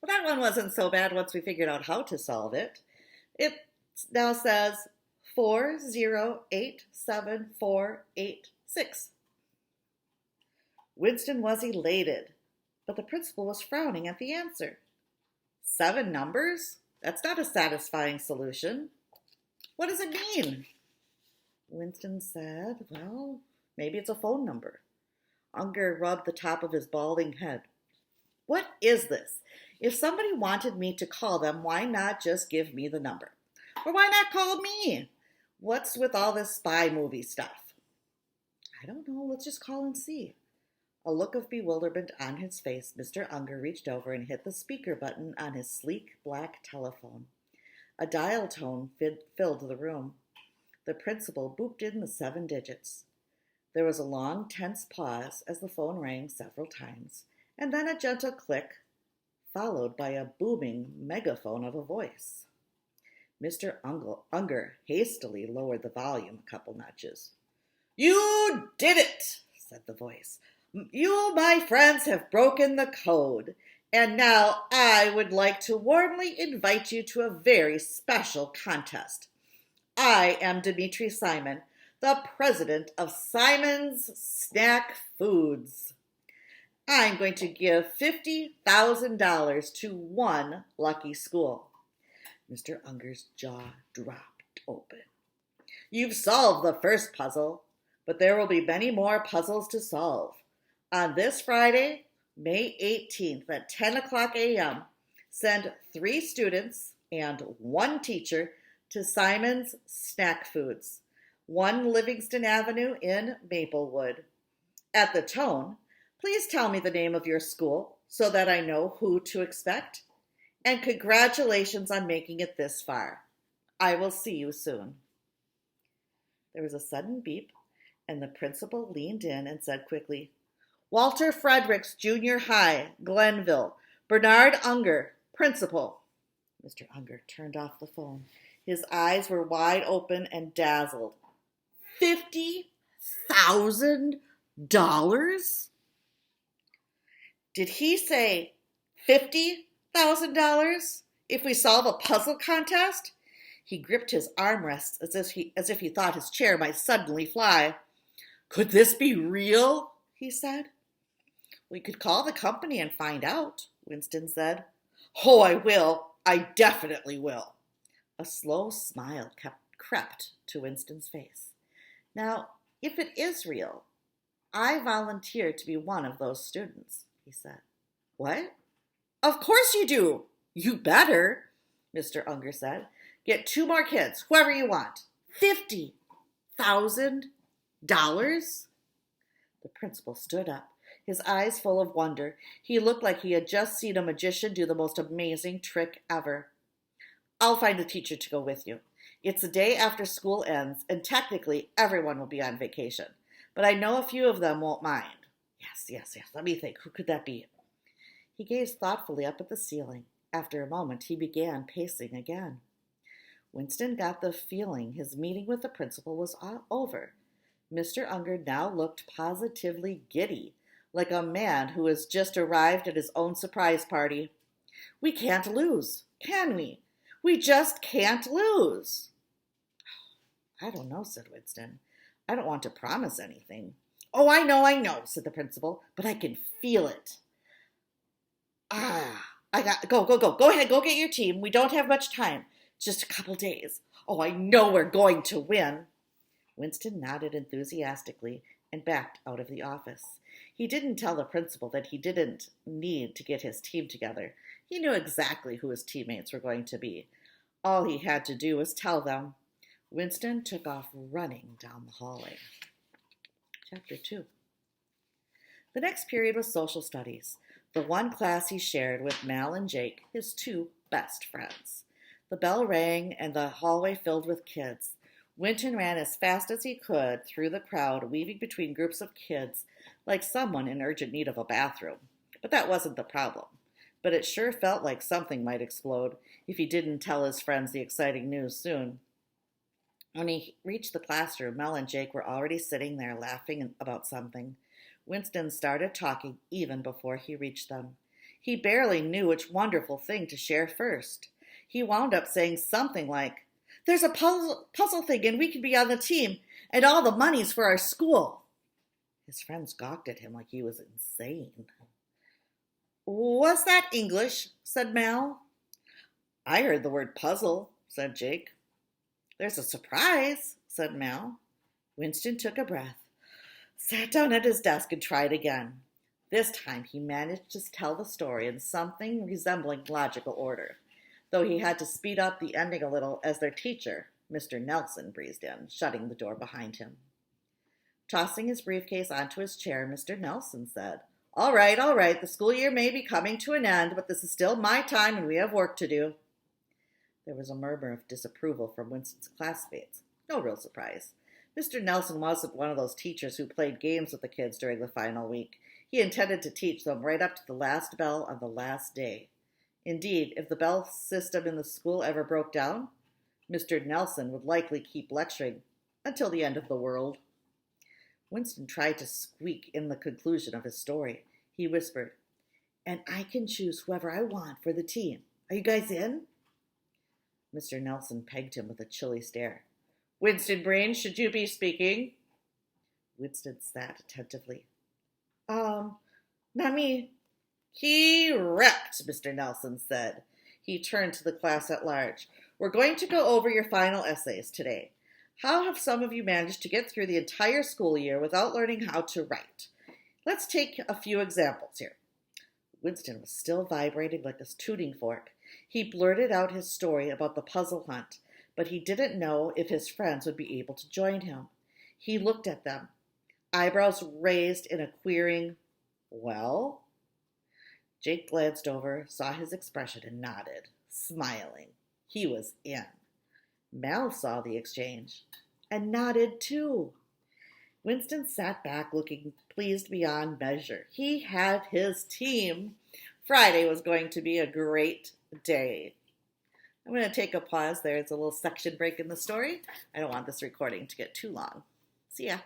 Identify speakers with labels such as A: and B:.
A: That one wasn't so bad once we figured out how to solve it. It now says 4087486. Winston was elated, but the principal was frowning at the answer. 7 numbers? That's not a satisfying solution. What does it mean? Winston said, well, maybe it's a phone number. Unger rubbed the top of his balding head. What is this? If somebody wanted me to call them, why not just give me the number? Or why not call me? What's with all this spy movie stuff? I don't know. Let's just call and see. A look of bewilderment on his face, Mr. Unger reached over and hit the speaker button on his sleek black telephone. A dial tone filled the room. The principal booped in the 7 digits. There was a long, tense pause as the phone rang several times, and then a gentle click, followed by a booming megaphone of a voice. Mr. Unger hastily lowered the volume a couple notches. "You did it," said the voice. "You, my friends, have broken the code, and now I would like to warmly invite you to a very special contest. I am Dimitri Simon, the president of Simon's Snack Foods. I'm going to give $50,000 to one lucky school." Mr. Unger's jaw dropped open. "You've solved the first puzzle, but there will be many more puzzles to solve. On this Friday, May 18th at 10 o'clock a.m., send 3 students and 1 teacher to Simon's Snack Foods, 1 Livingston Avenue in Maplewood. At the tone, please tell me the name of your school so that I know who to expect. And congratulations on making it this far. I will see you soon." There was a sudden beep, and the principal leaned in and said quickly, "Walter Fredericks, Junior High, Glenville. Bernard Unger, principal." Mr. Unger turned off the phone. His eyes were wide open and dazzled. $50,000? Did he say $50,000 if we solve a puzzle contest? He gripped his armrests as if he thought his chair might suddenly fly. "Could this be real?" he said. "We could call the company and find out," Winston said. "Oh, I will. I definitely will." A slow smile crept to Winston's face. "Now, if it is real, I volunteer to be one of those students," he said. "What? Of course you do. You better," Mr. Unger said. "Get 2 more kids, whoever you want. $50,000? The principal stood up, his eyes full of wonder. He looked like he had just seen a magician do the most amazing trick ever. "I'll find a teacher to go with you. It's the day after school ends, and technically everyone will be on vacation. But I know a few of them won't mind. Yes. Let me think. Who could that be?" He gazed thoughtfully up at the ceiling. After a moment, he began pacing again. Winston got the feeling his meeting with the principal was over. Mr. Unger now looked positively giddy, like a man who has just arrived at his own surprise party. "We can't lose, can we? We just can't lose." "I don't know," said Winston. "I don't want to promise anything." "Oh, I know," said the principal, "but I can feel it." Go ahead, go get your team. We don't have much time. Just a couple days. Oh, I know we're going to win." Winston nodded enthusiastically and backed out of the office. He didn't tell the principal that he didn't need to get his team together. He knew exactly who his teammates were going to be. All he had to do was tell them. Winston took off running down the hallway. Chapter 2. The next period was social studies, the one class he shared with Mal and Jake, his 2 best friends. The bell rang and the hallway filled with kids. Winston ran as fast as he could through the crowd, weaving between groups of kids like someone in urgent need of a bathroom. But that wasn't the problem. But it sure felt like something might explode if he didn't tell his friends the exciting news soon. When he reached the classroom, Mel and Jake were already sitting there laughing about something. Winston started talking even before he reached them. He barely knew which wonderful thing to share first. He wound up saying something like, "There's a puzzle thing and we can be on the team, and all the money's for our school." His friends gawked at him like he was insane. "Was that English?" said Mal. "I heard the word puzzle," said Jake. "There's a surprise," said Mal. Winston took a breath, sat down at his desk, and tried again. This time he managed to tell the story in something resembling logical order, though he had to speed up the ending a little as their teacher, Mr. Nelson, breezed in, shutting the door behind him. Tossing his briefcase onto his chair, Mr. Nelson said, all right, the school year may be coming to an end, but this is still my time and we have work to do." There was a murmur of disapproval from Winston's classmates. No real surprise. Mr. Nelson wasn't one of those teachers who played games with the kids during the final week. He intended to teach them right up to the last bell on the last day. Indeed, if the bell system in the school ever broke down, Mr. Nelson would likely keep lecturing until the end of the world. Winston tried to squeak in the conclusion of his story. He whispered, "And I can choose whoever I want for the team. Are you guys in?" Mr. Nelson pegged him with a chilly stare. "Winston Breen, should you be speaking?" Winston sat attentively. Not me." "Correct," Mr. Nelson said. He turned to the class at large. "We're going to go over your final essays today. How have some of you managed to get through the entire school year without learning how to write? Let's take a few examples here." Winston was still vibrating like a tuning fork. He blurted out his story about the puzzle hunt, but he didn't know if his friends would be able to join him. He looked at them, eyebrows raised in a queering, "Well?" Jake glanced over, saw his expression, and nodded, smiling. He was in. Mal saw the exchange and nodded too. Winston sat back looking pleased beyond measure. He had his team. Friday was going to be a great day. I'm going to take a pause there. It's a little section break in the story. I don't want this recording to get too long. See ya.